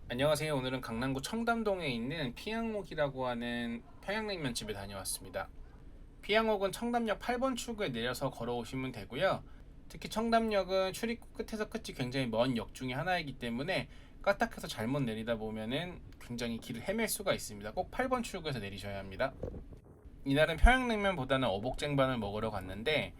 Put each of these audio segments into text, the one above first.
안녕하세요. 오늘은 강남구 청담동에 있는 피양옥이라고 하는 평양냉면집에 다녀왔습니다. 피양옥은 청담역 8번 출구에 내려서 걸어오시면 되고요. 특히 청담역은 출입구 끝에서 끝이 굉장히 먼 역 중에 하나이기 때문에 까딱해서 잘못 내리다 보면은 굉장히 길을 헤맬 수가 있습니다. 꼭 8번 출구에서 내리셔야 합니다. 이날은 평양냉면보다는 어복쟁반을 먹으러 갔는데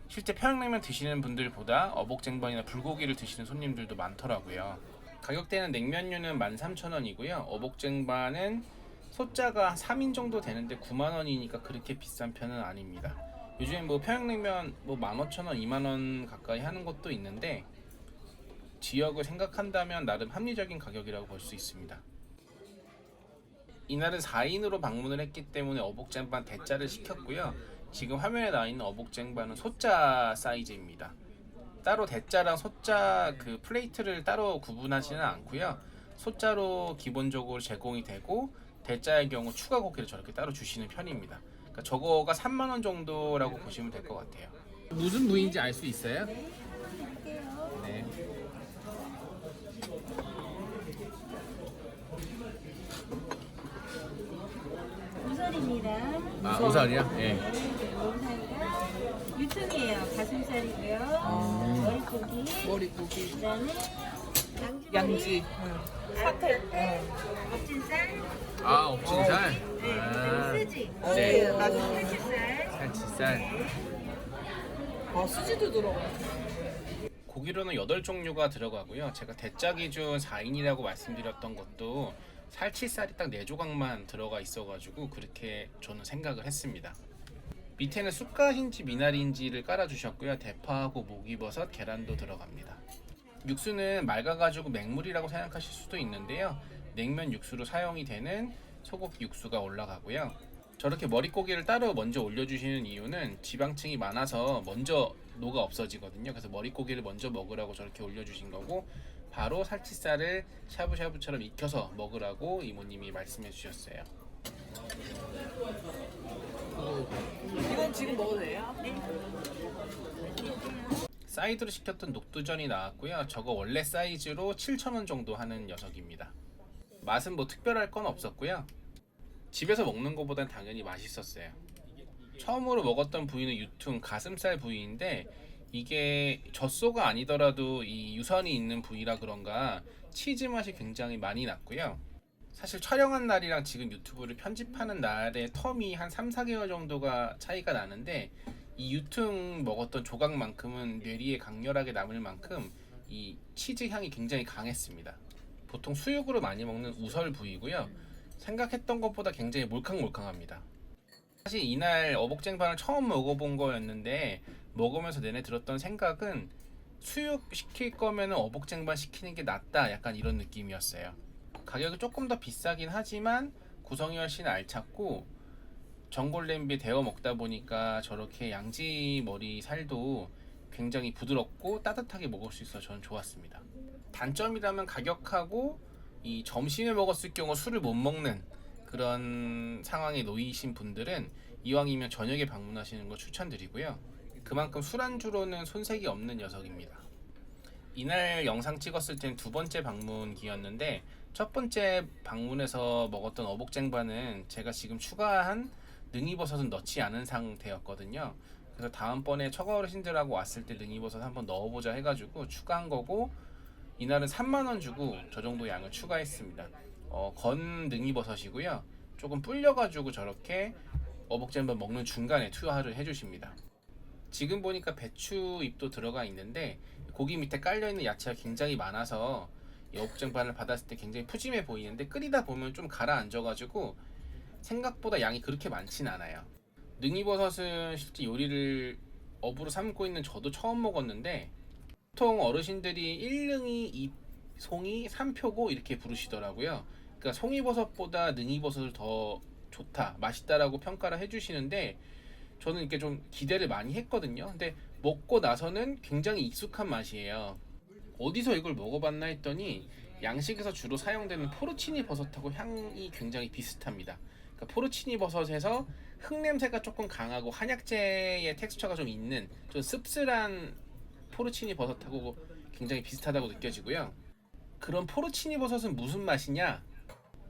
실제 평양냉면 드시는 분들보다 어복쟁반이나 불고기를 드시는 손님들도 많더라고요. 가격대는 냉면류는 13,000원이고요. 어복쟁반은 소자가 3인 정도 되는데 9만원이니까 그렇게 비싼 편은 아닙니다. 요즘 뭐 평양냉면 뭐 15,000원, 2만원 가까이 하는 것도 있는데 지역을 생각한다면 나름 합리적인 가격이라고 볼 수 있습니다. 이날은 4인으로 방문을 했기 때문에 어복쟁반 대짜를 시켰고요. 지금 화면에 나와 있는 어복쟁반은 소자 사이즈입니다. 따로 대자랑 소자 그 플레이트를 따로 구분하지는 않고요. 소자로 기본적으로 제공이 되고 대자의 경우 추가 고기를 저렇게 따로 주시는 편입니다. 그러니까 저거가 3만 원 정도라고 보시면 될 것 같아요. 무슨 부위인지 알 수 있어요? 네. 우설입니다. 아, 우설이요? 예. 네, 우설이가 유통이에요. 가슴살이고요. 머리고기, 머리고기, 그다음에 양지, 사태, 껍질살, 아, 옥진살? 네, 그다음에 스지, 네. 살치살, 살치살. 아 수지도 들어가. 고기로는 8종류가 들어가고요. 제가 대짜 기준 4인이라고 말씀드렸던 것도 살치살이 딱 4조각만 들어가 있어가지고 그렇게 저는 생각을 했습니다. 밑에는 쑥갓인지 미나리인지를 깔아주셨고요. 대파하고 목이버섯, 계란도 들어갑니다. 육수는 맑아가지고 맹물이라고 생각하실 수도 있는데요. 냉면 육수로 사용이 되는 소고기 육수가 올라가고요. 저렇게 머릿고기를 따로 먼저 올려주시는 이유는 지방층이 많아서 먼저 녹아 없어지거든요. 그래서 머릿고기를 먼저 먹으라고 저렇게 올려주신 거고, 바로 살치살을 샤브샤브처럼 익혀서 먹으라고 이모님이 말씀해 주셨어요. 이건 지금 먹어도 돼요? 사이드로 시켰던 녹두전이 나왔고요. 저거 원래 사이즈로 7,000원 정도 하는 녀석입니다. 맛은 뭐 특별할 건 없었고요. 집에서 먹는 것보단 당연히 맛있었어요. 처음으로 먹었던 부위는 유퉁 가슴살 부위인데 이게 젖소가 아니더라도 이 유선이 있는 부위라 그런가 치즈 맛이 굉장히 많이 났고요. 사실 촬영한 날이랑 지금 유튜브를 편집하는 날의 텀이 한 3, 4개월 정도가 차이가 나는데 이 유퉁 먹었던 조각만큼은 뇌리에 강렬하게 남을 만큼 이 치즈 향이 굉장히 강했습니다. 보통 수육으로 많이 먹는 우설 부위고요. 생각했던 것보다 굉장히 몰캉몰캉합니다. 사실 이날 어복쟁반을 처음 먹어본 거였는데 먹으면서 내내 들었던 생각은 수육 시킬 거면 어복쟁반 시키는 게 낫다, 약간 이런 느낌이었어요. 가격이 조금 더 비싸긴 하지만 구성이 훨씬 알찼고 전골 냄비에 데워 먹다 보니까 저렇게 양지 머리 살도 굉장히 부드럽고 따뜻하게 먹을 수 있어서 저는 좋았습니다. 단점이라면 가격하고 이 점심에 먹었을 경우 술을 못 먹는 그런 상황에 놓이신 분들은 이왕이면 저녁에 방문하시는 거 추천드리고요. 그만큼 술안주로는 손색이 없는 녀석입니다. 이날 영상 찍었을 땐 두 번째 방문기였는데 첫 번째 방문에서 먹었던 어복쟁반은 제가 지금 추가한 능이버섯은 넣지 않은 상태였거든요. 그래서 다음번에 처가 어르신들하고 왔을 때 능이버섯 한번 넣어보자 해가지고 추가한 거고, 이날은 3만원 주고 저 정도 양을 추가했습니다. 건 능이버섯이고요. 조금 불려가지고 저렇게 어복쟁반 먹는 중간에 투하를 해주십니다. 지금 보니까 배추 잎도 들어가 있는데 고기 밑에 깔려있는 야채가 굉장히 많아서 이 어복쟁반을 받았을 때 굉장히 푸짐해 보이는데 끓이다 보면 좀 가라앉아가지고 생각보다 양이 그렇게 많진 않아요. 능이버섯은 실제 요리를 업으로 삼고 있는 저도 처음 먹었는데 보통 어르신들이 1능이, 2송이, 3표고 이렇게 부르시더라고요. 그러니까 송이버섯보다 능이버섯을 더 좋다, 맛있다라고 평가를 해주시는데 저는 이렇게 좀 기대를 많이 했거든요. 근데 먹고 나서는 굉장히 익숙한 맛이에요. 어디서 이걸 먹어봤나 했더니 양식에서 주로 사용되는 포르치니 버섯하고 향이 굉장히 비슷합니다. 그러니까 포르치니 버섯에서 흙냄새가 조금 강하고 한약재의 텍스처가 좀 있는 좀 씁쓸한 포르치니 버섯하고 굉장히 비슷하다고 느껴지고요. 그런 포르치니 버섯은 무슨 맛이냐?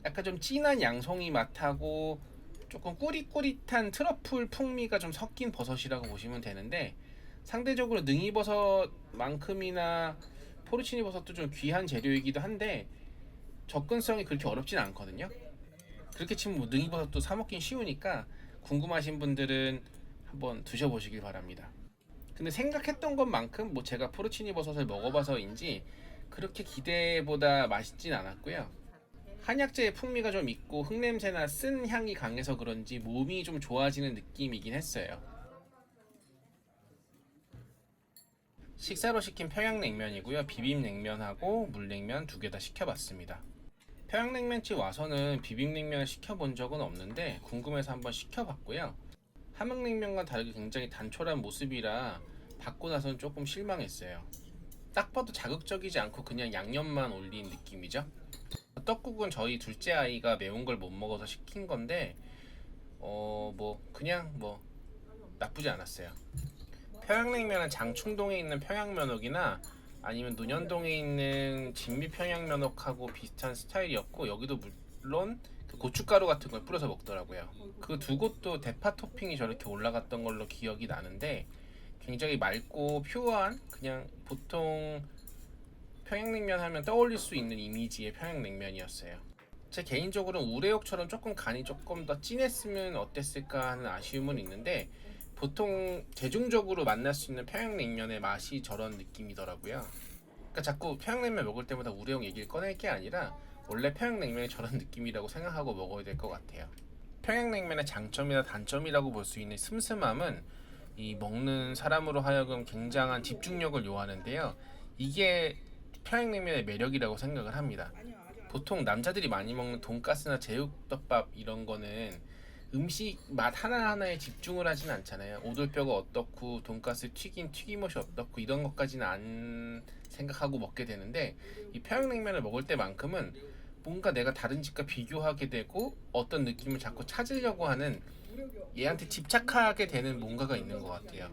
약간 좀 진한 양송이 맛하고 조금 꾸릿꾸릿한 트러플 풍미가 좀 섞인 버섯이라고 보시면 되는데, 상대적으로 능이버섯만큼이나 포르치니 버섯도 좀 귀한 재료이기도 한데 접근성이 그렇게 어렵진 않거든요. 그렇게 치면 뭐 능이버섯도 사 먹긴 쉬우니까 궁금하신 분들은 한번 드셔보시길 바랍니다. 근데 생각했던 것만큼 뭐 제가 포르치니 버섯을 먹어봐서인지 그렇게 기대보다 맛있진 않았고요. 한약재의 풍미가 좀 있고 흙냄새나 쓴 향이 강해서 그런지 몸이 좀 좋아지는 느낌이긴 했어요. 식사로 시킨 평양냉면이고요. 비빔냉면하고 물냉면 두 개 다 시켜봤습니다. 평양냉면집 와서는 비빔냉면을 시켜본 적은 없는데 궁금해서 한번 시켜봤고요. 함흥냉면과 다르게 굉장히 단촐한 모습이라 받고 나서는 조금 실망했어요. 딱 봐도 자극적이지 않고 그냥 양념만 올린 느낌이죠. 떡국은 저희 둘째 아이가 매운 걸 못 먹어서 시킨 건데 그냥 나쁘지 않았어요. 평양냉면은 장충동에 있는 평양면옥이나 아니면 논현동에 있는 진미평양면옥하고 비슷한 스타일이었고, 여기도 물론 그 고춧가루 같은 걸 뿌려서 먹더라고요. 그 두 곳도 대파 토핑이 저렇게 올라갔던 걸로 기억이 나는데 굉장히 맑고 퓨어한, 그냥 보통 평양냉면 하면 떠올릴 수 있는 이미지의 평양냉면이었어요. 제 개인적으로는 우레옥처럼 조금 간이 조금 더 진했으면 어땠을까 하는 아쉬움은 있는데, 보통 대중적으로 만날 수 있는 평양냉면의 맛이 저런 느낌이더라고요. 그러니까 자꾸 평양냉면 먹을 때마다 우레옥 얘기를 꺼낼 게 아니라 원래 평양냉면이 저런 느낌이라고 생각하고 먹어야 될 것 같아요. 평양냉면의 장점이나 단점이라고 볼 수 있는 슴슴함은 이 먹는 사람으로 하여금 굉장한 집중력을 요하는데요. 이게 평양냉면의 매력이라고 생각을 합니다. 보통 남자들이 많이 먹는 돈가스나 제육덮밥 이런 거는 음식 맛 하나하나에 집중을 하진 않잖아요. 오돌뼈가 어떻고 돈가스 튀긴 튀김옷이 어떻고 이런 것까지는 안 생각하고 먹게 되는데, 이 평양냉면을 먹을 때만큼은 뭔가 내가 다른 집과 비교하게 되고 어떤 느낌을 자꾸 찾으려고 하는, 얘한테 집착하게 되는 뭔가가 있는 것 같아요.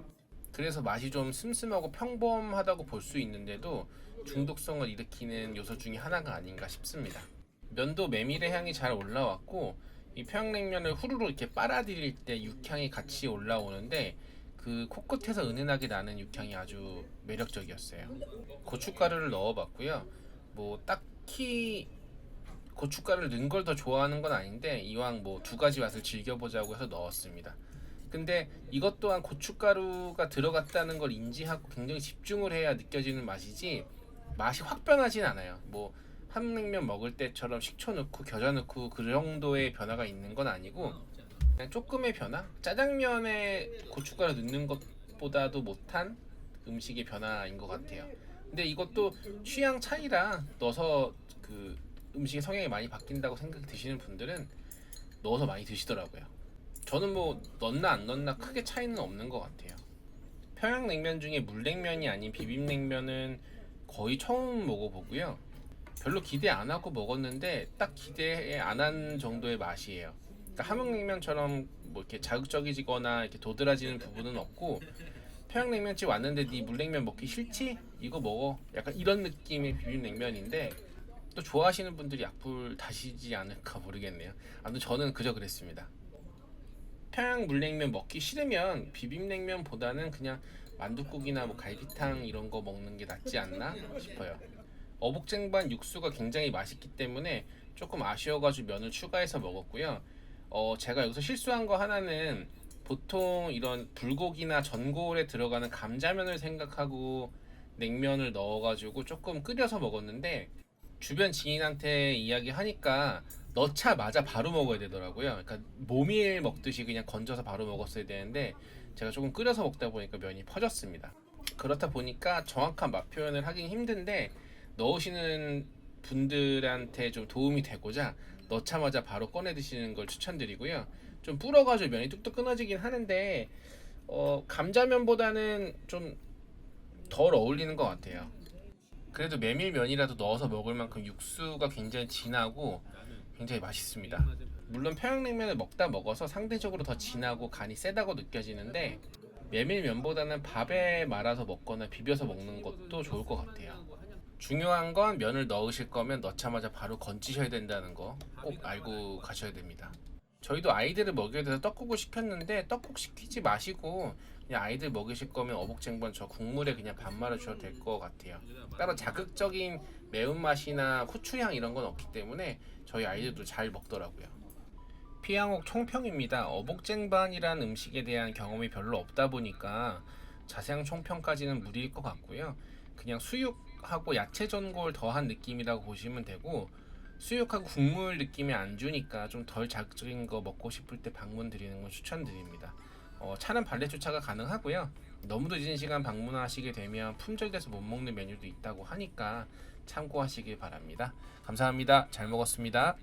그래서 맛이 좀 슴슴하고 평범하다고 볼 수 있는데도 중독성을 일으키는 요소 중에 하나가 아닌가 싶습니다. 면도 메밀의 향이 잘 올라왔고, 이 평양냉면을 후루룩 이렇게 빨아들일 때 육향이 같이 올라오는데 그 코끝에서 은은하게 나는 육향이 아주 매력적이었어요. 고춧가루를 넣어봤고요. 딱히 고춧가루를 넣은 걸 더 좋아하는 건 아닌데 이왕 두 가지 맛을 즐겨보자고 해서 넣었습니다. 근데 이것 또한 고춧가루가 들어갔다는 걸 인지하고 굉장히 집중을 해야 느껴지는 맛이지 맛이 확 변하진 않아요. 함흥냉면 먹을 때처럼 식초 넣고 겨자 넣고 그 정도의 변화가 있는 건 아니고 그냥 조금의 변화? 짜장면에 고춧가루 넣는 것보다도 못한 음식의 변화인 것 같아요. 근데 이것도 취향 차이라 넣어서 그 음식의 성향이 많이 바뀐다고 생각 드시는 분들은 넣어서 많이 드시더라고요. 저는 넣나 안 넣나 크게 차이는 없는 것 같아요. 평양냉면 중에 물냉면이 아닌 비빔냉면은 거의 처음 먹어보고요. 별로 기대 안 하고 먹었는데 딱 기대 안 한 정도의 맛이에요. 그러니까 함흥냉면처럼 이렇게 자극적이거나 이렇게 도드라지는 부분은 없고, 평양냉면집 왔는데 네 물냉면 먹기 싫지? 이거 먹어. 약간 이런 느낌의 비빔냉면인데 또 좋아하시는 분들이 약불 다시지 않을까 모르겠네요. 아무튼 저는 그저 그랬습니다. 평양 물냉면 먹기 싫으면 비빔냉면보다는 그냥 만둣국이나 갈비탕 이런 거 먹는 게 낫지 않나 싶어요. 어복쟁반 육수가 굉장히 맛있기 때문에 조금 아쉬워가지고 면을 추가해서 먹었고요. 제가 여기서 실수한 거 하나는 보통 이런 불고기나 전골에 들어가는 감자면을 생각하고 냉면을 넣어가지고 조금 끓여서 먹었는데, 주변 지인한테 이야기하니까 넣자마자 바로 먹어야 되더라고요. 그러니까 모밀 먹듯이 그냥 건져서 바로 먹었어야 되는데 제가 조금 끓여서 먹다 보니까 면이 퍼졌습니다. 그렇다 보니까 정확한 맛 표현을 하긴 힘든데 넣으시는 분들한테 좀 도움이 되고자 넣자마자 바로 꺼내 드시는 걸 추천드리고요. 좀 불어가지고 면이 뚝뚝 끊어지긴 하는데 감자면보다는 좀 덜 어울리는 것 같아요. 그래도 메밀면이라도 넣어서 먹을 만큼 육수가 굉장히 진하고 굉장히 맛있습니다. 물론 평양냉면을 먹다 먹어서 상대적으로 더 진하고 간이 세다고 느껴지는데 메밀면보다는 밥에 말아서 먹거나 비벼서 먹는 것도 좋을 것 같아요. 중요한 건 면을 넣으실 거면 넣자마자 바로 건지셔야 된다는 거 꼭 알고 가셔야 됩니다. 저희도 아이들을 먹여야 돼서 떡국을 시켰는데 떡국 시키지 마시고 그냥 아이들 먹이실 거면 어복쟁반 저 국물에 그냥 밥 말아 주셔도 될 것 같아요. 따로 자극적인 매운맛이나 후추향 이런 건 없기 때문에 저희 아이들도 잘 먹더라고요. 피양옥 총평입니다. 어복쟁반이란 음식에 대한 경험이 별로 없다 보니까 자세한 총평까지는 무리일 것 같고요. 그냥 수육하고 야채 전골 더한 느낌이라고 보시면 되고, 수육하고 국물 느낌이 안 주니까 좀 덜 자극적인 거 먹고 싶을 때 방문 드리는 건 추천드립니다. 차는 발렛 주차가 가능하고요. 너무 늦은 시간 방문하시게 되면 품절돼서 못 먹는 메뉴도 있다고 하니까 참고하시길 바랍니다. 감사합니다. 잘 먹었습니다.